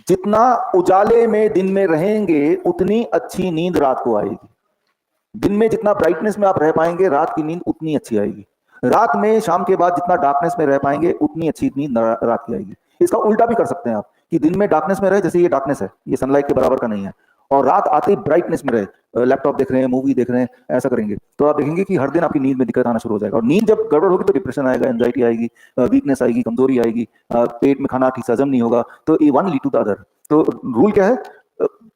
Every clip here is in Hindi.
जितना उजाले में दिन में रहेंगे उतनी अच्छी नींद रात को आएगी। दिन में जितना ब्राइटनेस में आप रह पाएंगे रात की नींद उतनी अच्छी आएगी। रात में शाम के बाद जितना डार्कनेस में रह पाएंगे उतनी अच्छी नींद रात की आएगी। इसका उल्टा भी कर सकते हैं आप कि दिन में डार्कनेस में रहे, जैसे ये डार्कनेस है, ये सनलाइट के बराबर का नहीं है, और रात आते ही ब्राइटनेस में रहे, लैपटॉप देख रहे हैं, मूवी देख रहे हैं, ऐसा करेंगे तो आप देखेंगे कि हर दिन आपकी नींद में दिक्कत आना शुरू हो जाएगा। और नींद जब गड़बड़ होगी तो डिप्रेशन आएगा, एंजाइटी आएगी, वीकनेस आएगी, कमजोरी आएगी, पेट में खाना ठीक से हजम नहीं होगा। तो ये one lead to the other. तो रूल क्या है?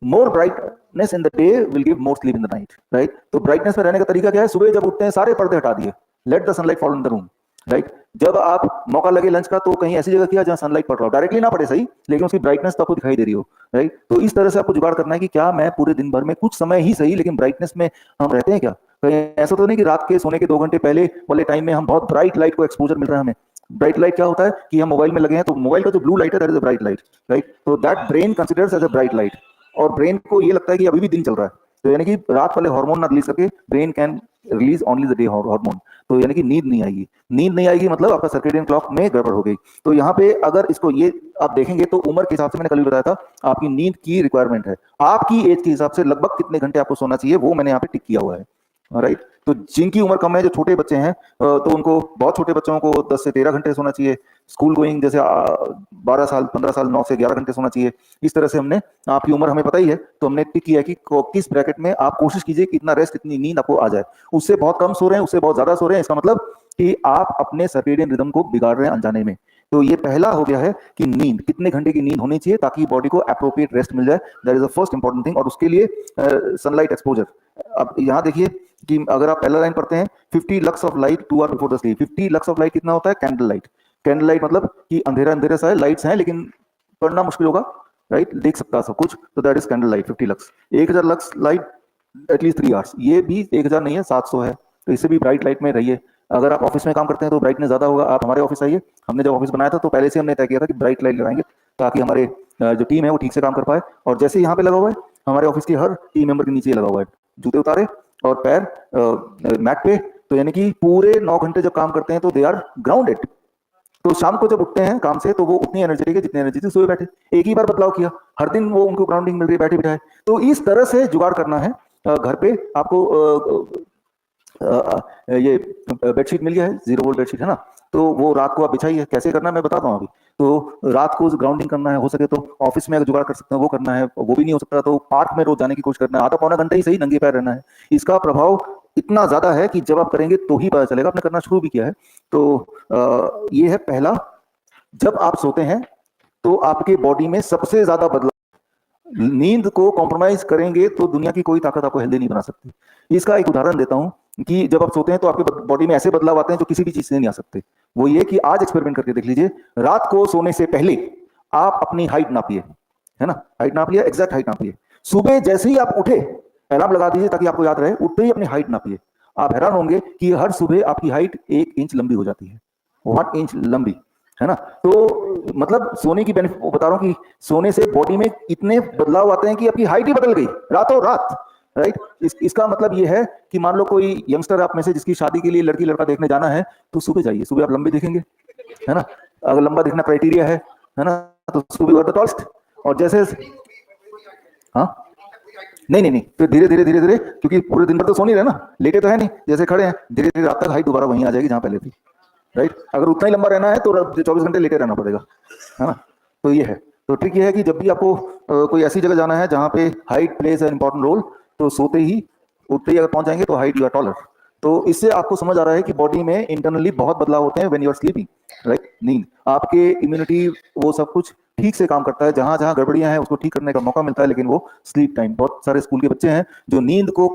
More brightness in the day will give more sleep in the night, right? तो ब्राइटनेस में रहने का तरीका क्या है? सुबह जब उठते हैं सारे पर्दे हटा दिए, let the sunlight fall in the room, right? जब आप मौका लगे लंच का तो कहीं ऐसी जगह किया जहां सनलाइट पड़ रहा हो, डायरेक्टली ना पड़े सही, लेकिन उसकी ब्राइटनेस तो आपको दिखाई दे रही हो, राइट? तो इस तरह से आपको जुगाड़ करना है कि क्या मैं पूरे दिन भर में कुछ समय ही सही लेकिन ब्राइटनेस में हम रहते हैं क्या? कहीं ऐसा तो नहीं कि रात के सोने के 2 घंटे पहले वाले टाइम में हम बहुत ब्राइट लाइट को एक्सपोजर मिल रहा है हमें। ब्राइट लाइट क्या होता है कि हम मोबाइल में लगे हैं तो मोबाइल का जो ब्लू लाइट है that is a bright light, right? तो that brain considers as a bright light, और ब्रेन को ये लगता है कि अभी भी दिन चल रहा है, तो यानी कि रात वाले हार्मोन ना रिलीज करके brain can release only the day hormone. तो यानी कि नींद नहीं आएगी। नींद नहीं आएगी मतलब आपका सर्केडियन क्लॉक में गड़बड़ हो गई। तो यहाँ पे अगर इसको ये आप देखेंगे तो उम्र के हिसाब से, मैंने कल भी बताया था, आपकी नींद की रिक्वायरमेंट है, आपकी एज के हिसाब से लगभग कितने घंटे आपको सोना चाहिए वो मैंने यहाँ पे टिक किया हुआ है, राइट? तो जिनकी उम्र कम है, जो छोटे बच्चे हैं, तो उनको, बहुत छोटे बच्चों को 10 से 13 घंटे सोना चाहिए। स्कूल गोइंग जैसे 12 साल 15 साल 9 से 11 घंटे सोना चाहिए। इस तरह से हमने, आपकी उम्र हमें पता ही है तो हमने टिक किया कि किस ब्रैकेट में आप कोशिश कीजिए कि इतना रेस्ट, इतनी नींद आपको आ जाए। उससे बहुत कम सो रहे हैं, उससे बहुत ज्यादा सो रहे हैं, इसका मतलब कि आप अपने सर्केडियन रिदम को बिगाड़ रहे हैं अनजाने में। तो ये पहला हो गया है कि नींद, कितने घंटे की नींद होनी चाहिए ताकि बॉडी को अप्रोप्रिएट रेस्ट मिल जाए। That is the first important thing. और उसके लिए सनलाइट एक्सपोजर। अब यहाँ देखिए कि अगर आप पहला लाइन पढ़ते हैं, 50 lux of light 2 hour before the sleep. 50 lux of light कितना होता है? Candle light. कैंडल लाइट मतलब कि अंधेरा अंधेरा सा है, लाइट्स हैं लेकिन पढ़ना मुश्किल होगा, राइट? देख सकता सब कुछ, तो that is candle light 50 lux. 1000 lux light at least 3 hours, ये भी 1000 नहीं है, 700 है। तो इससे भी ब्राइट लाइट में रहिए। अगर आप ऑफिस में काम करते हैं तो ब्राइटनेस ज्यादा होगा। आप हमारे ऑफिस आइए, हमने जब ऑफिस बनाया था तो पहले से हमने तय किया था कि ब्राइट लाइट लगाएंगे ताकि हमारे जो टीम है वो ठीक से काम कर पाए। और जैसे यहाँ पे लगा हुआ है, हमारे ऑफिस के हर टीम मेंबर के नीचे लगा हुआ है, जूते उतारे और पैर मैट पे, तो यानी कि पूरे 9 घंटे जब काम करते हैं तो दे आर ग्राउंडेड। तो शाम को जब उठते हैं काम से तो वो उतनी एनर्जेटिक है जितनी एनर्जी से सोए बैठे। एक ही बार बदलाव किया, हर दिन वो उनको ग्राउंडिंग मिल रही है बैठे बिठाए। तो इस तरह से जुगाड़ करना है। घर पे आपको ये बेडशीट मिल गया है, 0 वोल्ट बेडशीट है ना, तो वो रात को आप बिछाइए। कैसे करना है मैं बताता हूँ अभी। तो रात को ग्राउंडिंग करना है, हो सके तो ऑफिस में अगर जुगाड़ कर सकते हैं वो करना है, वो भी नहीं हो सकता तो पार्क में रोज जाने की कोशिश करना है, आधा पौना घंटा ही सही नंगे पैर रहना है। इसका प्रभाव इतना ज्यादा है कि जब आप करेंगे तो ही पता चलेगा। आपने करना शुरू भी किया है तो ये है पहला। जब आप सोते हैं तो आपके बॉडी में सबसे ज्यादा बदलाव, नींद को कॉम्प्रोमाइज करेंगे तो दुनिया की कोई ताकत आपको हेल्दी नहीं बना सकती। इसका एक उदाहरण देता हूं कि जब आप सोते हैं तो आपके बॉडी में ऐसे बदलाव आते हैं जो किसी भी चीज से नहीं आ सकते। वो ये कि आज एक्सपेरिमेंट करके देख लीजिए, रात को सोने से पहले आप अपनी हाइट नापिए, है ना, हाइट नापिए, एग्जैक्ट हाइट नापिए। सुबह जैसे ही आप उठे, अलार्म लगा दीजिए ताकि आपको याद रहे, उठते ही अपनी हाइट नापिए। आप हैरान होंगे कि हर सुबह आपकी हाइट 1 इंच लंबी हो जाती है, 1 इंच लंबी, है ना। तो मतलब सोने की बेनिफिट बता रहा हूं कि सोने से बॉडी में इतने बदलाव आते हैं कि आपकी हाइट ही बदल गई रातों रात, राइट? इसका मतलब ये है कि मान लो कोई यंगस्टर आप में से जिसकी शादी के लिए लड़की लड़का देखने जाना है तो सुबह जाइए, सुबह आप लंबे दिखेंगे, है ना। अगर लंबा दिखना क्राइटेरिया है ना, तो सुबह द टॉलेस्ट। और जैसे, हाँ, नहीं नहीं नहीं, फिर धीरे धीरे धीरे धीरे, क्योंकि पूरे दिन भर तो सो नहीं रहे ना, लेटे तो है नहीं, जैसे खड़े हैं, धीरे धीरे रात तक हाइट दोबारा वहीं आ जाएगी जहां पहले थी, राइट? अगर उतना ही लंबा रहना है तो 24 घंटे लेटे रहना पड़ेगा, है ना। तो ये है। तो ट्रिक ये है कि जब भी आपको कोई ऐसी जगह जाना है जहां पे height plays an important role, तो सोते ही उठते ही अगर पहुंच जाएंगे तो हाइट यू आर टॉलर। तो इससे आपको समझ आ रहा है कि बॉडी में इंटरनली बहुत बदलाव होते हैं when you are sleeping, right? नींद, आपके इम्यूनिटी, वो सब कुछ ठीक से काम करता है। जहां जहां गड़बड़ियां हैं उसको ठीक करने का मौका मिलता है, लेकिन वो स्लीप टाइम। बहुत सारे स्कूल के बच्चे हैं जो नींद को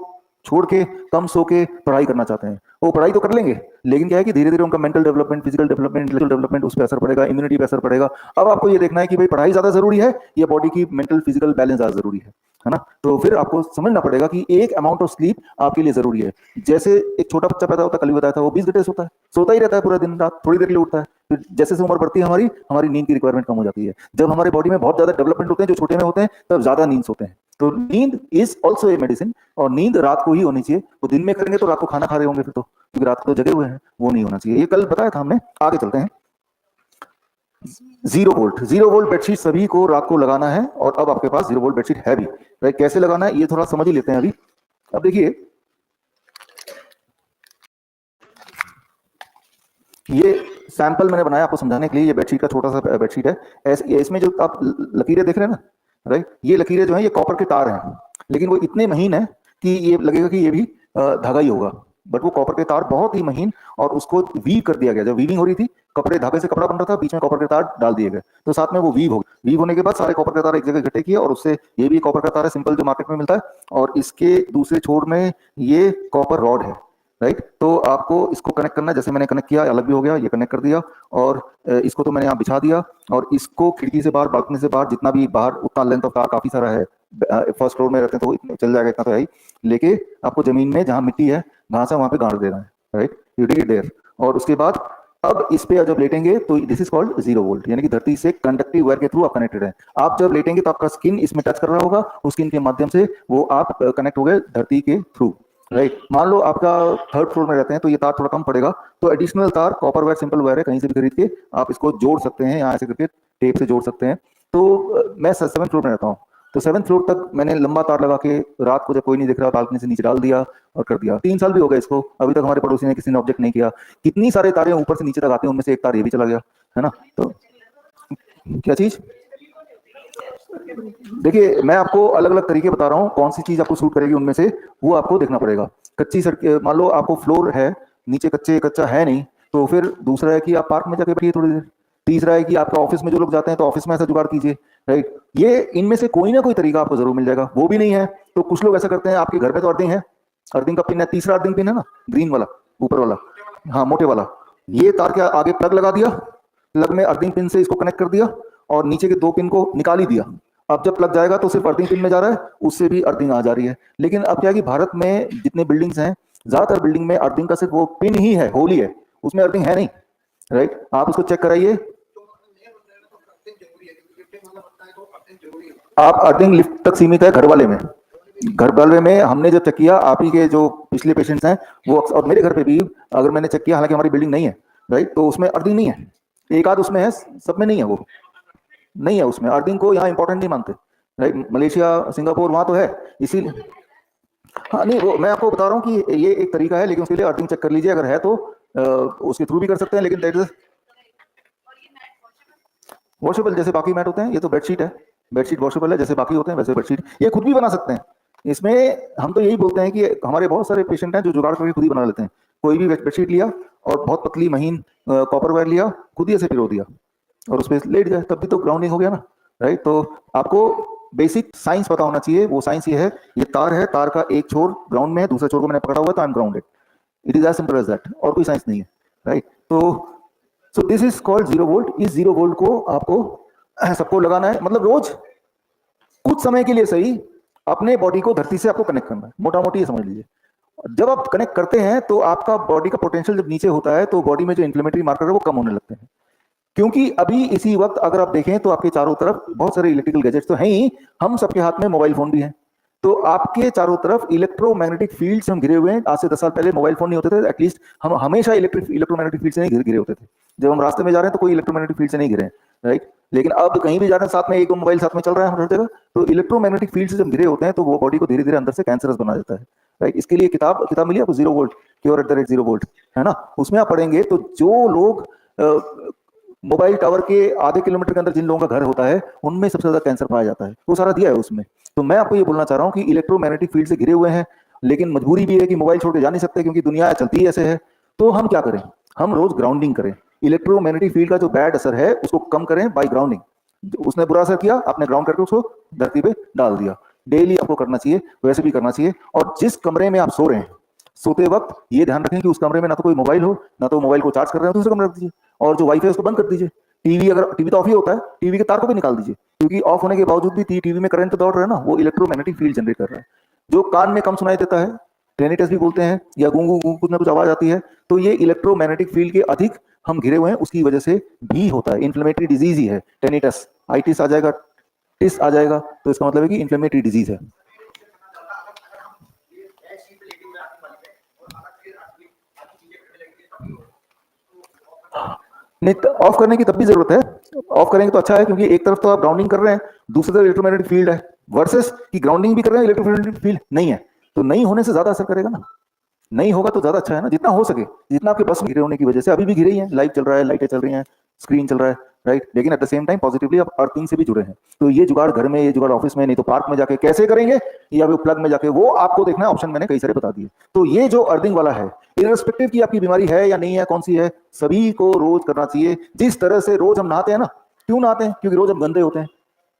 छोड़ के, कम सो के पढ़ाई करना चाहते हैं। वो पढ़ाई तो कर लेंगे, लेकिन क्या है कि धीरे धीरे उनका mental development, physical development, intellectual development, उस पर असर पड़ेगा, इम्यूनिटी पे असर पड़ेगा। अब आपको ये देखना है कि भाई पढ़ाई ज्यादा जरूरी है या बॉडी की मेंटल फिजिकल बैलेंस ज्यादा जरूरी है ना। तो फिर आपको समझना पड़ेगा कि एक अमाउंट ऑफ स्लीप आपके लिए जरूरी है। जैसे एक छोटा बच्चा पैदा होता है, कल भी बताया था, वो 20 घंटे सोता है, सोता ही रहता है पूरा दिन रात, थोड़ी देर के लिए उठता है। फिर जैसे जैसे उम्र बढ़ती है हमारी, हमारी नींद की रिक्वायरमेंट कम हो जाती है। जब हमारे बॉडी में बहुत ज्यादा डेवलपमेंट होते हैं, जो छोटे में होते हैं, तब ज्यादा नींद सोते हैं। तो नींद इज ऑल्सो ए मेडिसिन, और नींद रात को ही होनी चाहिए। वो दिन में करेंगे तो रात को खाना खा रहे होंगे फिर तो, क्योंकि रात को जगे हुए हैं, वो नहीं होना चाहिए। ये कल बताया था हमने। आगे चलते हैं। जीरो वोल्ट बेडशीट सभी को रात को लगाना है, और अब आपके पास जीरो वोल्ट बेडशीट है भी, राइट। कैसे लगाना है ये थोड़ा समझ ही लेते हैं अभी। अब देखिए, ये सैंपल मैंने बनाया आपको समझाने के लिए। ये बेडशीट का छोटा सा बेडशीट है। ऐसे इसमें जो आप लकीरें देख रहे हैं ना, राइट, ये लकीरें जो है ये कॉपर के तार हैं, लेकिन वो इतने महीन है कि ये लगेगा कि ये भी धागा ही होगा, बट वो कॉपर के तार बहुत ही महीन, और उसको वीव कर दिया गया। जब वीविंग हो रही थी, कपड़े धागे से कपड़ा बन रहा था, बीच में कॉपर के तार डाल दिए गए, तो साथ में वो वीव हो गए। वीव होने के बाद सारे कॉपर के तार एक जगह इकट्ठे किए, और उससे ये भी कॉपर का तार है सिंपल जो मार्केट में मिलता है, और इसके दूसरे छोर में ये कॉपर रॉड है, राइट। तो आपको इसको कनेक्ट करना है, जैसे मैंने कनेक्ट किया, अलग भी हो गया, ये कनेक्ट कर दिया, और इसको तो मैंने यहाँ बिछा दिया, और इसको खिड़की से बाहर, बालकनी से बाहर, जितना भी बाहर उतना लेंथ ऑफ तार काफी सारा है। फर्स्ट फ्लोर में रहते हैं तो इतने चल जाएगा, इतना तो है ही, लेके आपको जमीन में जहां मिट्टी है, घास है, वहां पे गाड़ देना है, right. You take it there, और उसके बाद अब इस पे जब लेटेंगे तो this is called zero volt, यानी कि धरती से कंडक्टिव वायर के थ्रू आप कनेक्टेड है। आप जब लेटेंगे तो आपका स्किन इसमें टच कर रहा होगा, उस स्किन के माध्यम से वो आप कनेक्ट हो गए धरती के थ्रू, राइट। मान लो आपका थर्ड फ्लोर में रहते हैं तो ये तार थोड़ा कम पड़ेगा, तो एडिशनल तार, कॉपर वायर, सिंपल वायर है, कहीं से भी खरीद के आप इसको जोड़ सकते हैं, यहाँ ऐसे करके टेप से जोड़ सकते हैं। तो मैं 7th फ्लोर में रहता हूँ, तो 7th फ्लोर तक मैंने लंबा तार लगा के रात को जब कोई नहीं दिख रहा, बालकनी से नीचे डाल दिया और कर दिया। 3 साल भी हो गए इसको, अभी तक हमारे पड़ोसी ने किसी ने ऑब्जेक्ट नहीं किया। कितनी सारे तारे ऊपर से नीचे तक आते हैं, उनमें से एक तार ये भी चला गया, है ना। तो क्या चीज, देखिए मैं आपको अलग अलग तरीके बता रहा हूँ, कौन सी चीज आपको सूट करेगी उनमें से, वो आपको देखना पड़ेगा। कच्ची सड़क, मान लो आपको फ्लोर है, नीचे कच्चा है नहीं, तो फिर दूसरा है कि आप पार्क में जाके बैठिए थोड़ी देर। तीसरा है कि आपका ऑफिस में जो लोग जाते हैं तो ऑफिस में ऐसा जुगाड़ कीजिए, राइट। ये इनमें से कोई ना कोई तरीका आपको जरूर मिल जाएगा। वो भी नहीं है तो कुछ लोग ऐसा करते हैं, आपके घर में तो अर्थिंग है, अर्थिंग का पिन है, तीसरा अर्थिंग पिन है ना, ग्रीन वाला, ऊपर वाला, हाँ मोटे वाला, ये तार के आगे प्लग लगा दिया, प्लग में अर्थिंग पिन से इसको कनेक्ट कर दिया, और नीचे के 2 पिन को निकाल ही दिया। अब जब प्लग जाएगा तो सिर्फ अर्थिंग पिन में जा रहा है, उससे भी अर्थिंग आ जा रही है। लेकिन अब क्या है कि भारत में जितने बिल्डिंग्स हैं, ज्यादातर बिल्डिंग में अर्थिंग का सिर्फ वो पिन ही है, होल ही है, उसमें अर्थिंग है नहीं, राइट। आप उसको चेक कराइए। आप अर्थिंग लिफ्ट तक सीमित है घर वाले में। घर वाले में हमने जब चेक किया, आप ही के जो पिछले पेशेंट्स हैं वो, और मेरे घर पे भी अगर मैंने चेक किया, हालांकि हमारी बिल्डिंग नहीं है, राइट, तो उसमें अर्थिंग नहीं है, एक आध उसमें है, सब में नहीं है, वो नहीं है उसमें। अर्थिंग को यहाँ इंपॉर्टेंट नहीं मानते, राइट। मलेशिया, सिंगापुर, वहां तो है, इसीलिए। हाँ नहीं, वो मैं आपको बता रहा हूँ कि ये एक तरीका है, लेकिन उसके लिए अर्थिंग चेक कर लीजिए, अगर है तो उसके थ्रू भी कर सकते हैं, लेकिन दैट इज वॉशेबल, जैसे बाकी मैट होते हैं, ये तो बेडशीट है, बेडशीट वॉशेबल है, जैसे बाकी होते हैं वैसे बेडशीट ये खुद भी बना सकते हैं। इसमें हम तो यही बोलते हैं कि हमारे बहुत सारे पेशेंट हैं जो जुगाड़ करके खुद ही बना लेते हैं। कोई भी बेडशीट लिया और बहुत पतली महीन कॉपर वायर लिया, खुद ही ऐसे पिरो दिया और उस पर लेट जाए, तब भी तो ग्राउंडिंग हो गया ना, राइट। तो आपको बेसिक साइंस पता होना चाहिए। वो साइंस ये है, ये तार है, तार का एक छोर ग्राउंड में है, दूसरे छोर को मैंने पकड़ा हुआ है, तो I am grounded. It is as simple as that, और कोई साइंस नहीं है, राइट। तो so this is called zero volt. इस जीरो वोल्ट को आपको सबको लगाना है, मतलब रोज कुछ समय के लिए सही अपने बॉडी को धरती से आपको कनेक्ट करना है, मोटा मोटी ये समझ लीजिए। जब आप कनेक्ट करते हैं तो आपका बॉडी का पोटेंशियल जब नीचे होता है, तो बॉडी में जो इन्फ्लेमेटरी मार्कर है वो कम होने लगते हैं। क्योंकि अभी इसी वक्त अगर आप देखें तो आपके चारों तरफ बहुत सारे इलेक्ट्रिकल गैजेट्स तो हैं ही, हम सबके हाथ में मोबाइल फोन भी हैं। तो आपके चारों तरफ इलेक्ट्रोमैग्नेटिक फील्ड से हम घिरे हुए हैं। आज से 10 साल पहले मोबाइल फोन नहीं होते थे, एटलीस्ट हम हमेशा इलेक्ट्रोमैग्नेटिक फील्ड से नहीं घिरे होते थे। जब हम रास्ते में जा रहे हैं तो कोई इलेक्ट्रोमैग्नेटिक फील्ड से नहीं घिरे हैं, राइट। लेकिन अब कहीं भी जा रहे हैं, साथ में एक दो मोबाइल साथ में चल रहा है हर जगह, तो इलेक्ट्रोमैग्नेटिक फील्ड से जब घिरे होते हैं तो वो बॉडी को धीरे धीरे अंदर से कैंसरस बना देता है, राइट। इसके लिए किताब किताब मिली आपको, zero volt cure at the rate zero volt, है ना। उसमें आप पढ़ेंगे तो जो लोग मोबाइल टावर के आधे किलोमीटर के अंदर जिन लोगों का घर होता है, उनमें सबसे ज्यादा कैंसर पाया जाता है, वो सारा दिया है उसमें। तो मैं आपको ये बोलना चाह रहा हूँ कि इलेक्ट्रोमैग्नेटिक फील्ड से घिरे हुए हैं, लेकिन मजबूरी भी है कि मोबाइल छोड़ के जा नहीं सकते, क्योंकि दुनिया चलती ही ऐसे है। तो हम क्या करें, हम रोज ग्राउंडिंग करें। इलेक्ट्रोमैग्नेटिक फील्ड का जो बैड असर है उसको कम करें बाय ग्राउंडिंग। उसने बुरा असर किया, आपने ग्राउंड करके उसको धरती पे डाल दिया। डेली आपको करना चाहिए, वैसे भी करना चाहिए। और जिस कमरे में आप सो रहे हैं, सोते वक्त ये ध्यान रखें कि उस कमरे में ना तो कोई मोबाइल हो, ना तो मोबाइल को चार्ज कर रहे हो, दूसरे कमरे रख दीजिए। और जो वाईफाई उसको बंद कर दीजिए। टीवी, अगर टीवी तो ऑफ ही होता है, टीवी के तार को भी निकाल दीजिए, क्योंकि ऑफ होने के बावजूद भी टीवी में करंट तो दौड़ रहा है ना, वो इलेक्ट्रोमैग्नेटिक फील्ड जनरेट कर रहा है, जो कान में कम सुनाई देता है, टेनिटस भी बोलते हैं, या गूंगू गूंगू कुछ ना कुछ आवाज आती है। तो ये इलेक्ट्रोमैग्नेटिक फील्ड के अधिक हम घिरे हुए हैं, उसकी वजह से भी होता है। इन्फ्लेमेटरी डिजीज ही है टेनिटस, आइटिस आ जाएगा, टिस आ जाएगा, तो इसका मतलब है कि इन्फ्लेमेटरी डिजीज है। नहीं तो ऑफ करने की तब भी जरूरत है। ऑफ करेंगे तो अच्छा है, क्योंकि एक तरफ तो आप ग्राउंडिंग कर रहे हैं, दूसरी तरफ इलेक्ट्रोमैग्नेटिक फील्ड है, वर्सेस कि ग्राउंडिंग भी कर रहे हैं, इलेक्ट्रोमैग्नेटिक फील्ड नहीं है, तो नहीं होने से ज्यादा असर करेगा ना। नहीं होगा तो ज्यादा अच्छा है ना, जितना हो सके, जितना आपके बस में घिरे होने की वजह से, अभी भी घिरे ही है, लाइव चल रहा है, लाइटें चल रही हैं, स्क्रीन चल रहा है, राइट, लेकिन at the same time positively आप अर्थिंग से भी जुड़े हैं। तो ये जुगाड़ घर में, ये जुगाड़ ऑफिस में, नहीं तो पार्क में जाके कैसे करेंगे, या फिर प्लग में जाके, वो आपको देखना है, ऑप्शन मैंने कई सारे बता दिए। तो ये जो अर्थिंग वाला है, इररिस्पेक्टिव की आपकी बीमारी है या नहीं है, कौन सी है, सभी को रोज करना चाहिए। जिस तरह से रोज हम नहाते हैं ना, क्यों नहाते हैं, क्योंकि रोज हम गंदे होते हैं,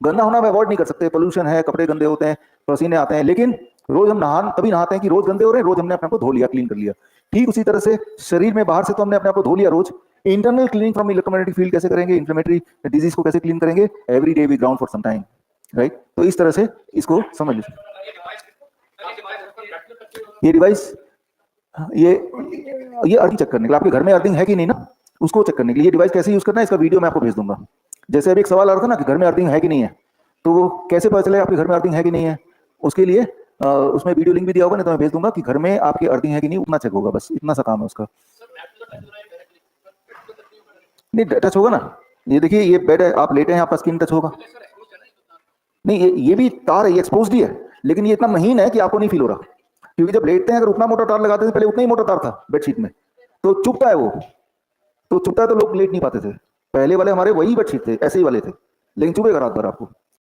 गंदा होना हम अवॉइड नहीं कर सकते, पोल्यूशन है, कपड़े गंदे होते हैं, पसीने आते हैं, लेकिन रोज हम तभी नहाते हैं कि रोज गंदे हो रहे हैं, रोज हमने अपने आप को धो लिया, क्लीन कर लिया। ठीक उसी तरह से शरीर में बाहर से तो हमने अपने आप को धो लिया रोज, internal cleaning from electromagnetic field कैसे करेंगे, इन्फ्लेमेटरी डिजीज को कैसे क्लीन करेंगे, every day we ground for some time, right. तो इस तरह से इसको समझ लीजिए। ये डिवाइस, ये अर्थिंग चेक करने के लिए, आपके घर में अर्थिंग है कि नहीं ना, उसको चेक करने के लिए ये डिवाइस कैसे यूज करना है, इसका वीडियो मैं आपको भेज दूंगा। जैसे अभी एक सवाल आ रहा था ना कि घर में अर्थिंग है कि नहीं है, तो वो कैसे पता चले आपके घर में अर्थिंग है कि नहीं है, उसके लिए उसमें वीडियो लिंक भी दिया होगा, नहीं तो मैं भेज दूंगा कि घर में आपकी अर्थिंग है कि नहीं, उतना चेक होगा, बस इतना सा काम है उसका। नहीं टच होगा ना, ये देखिए, ये बेड है, आप लेटे हैं, आपका स्किन टच होगा। नहीं, ये भी तार है, ये एक्सपोज्ड ही है, लेकिन ये इतना महीन है कि आपको नहीं फील हो रहा, क्योंकि जब लेटते हैं अगर उतना मोटा तार लगाते थे पहले, उतना ही मोटा तार था बेडशीट में, तो चुभता है वो, तो चुभता है तो लोग लेट नहीं पाते थे। पहले वाले हमारे वही बेडशीट थे, ऐसे ही वाले थे, लेकिन चुभेगा रात भर आपको।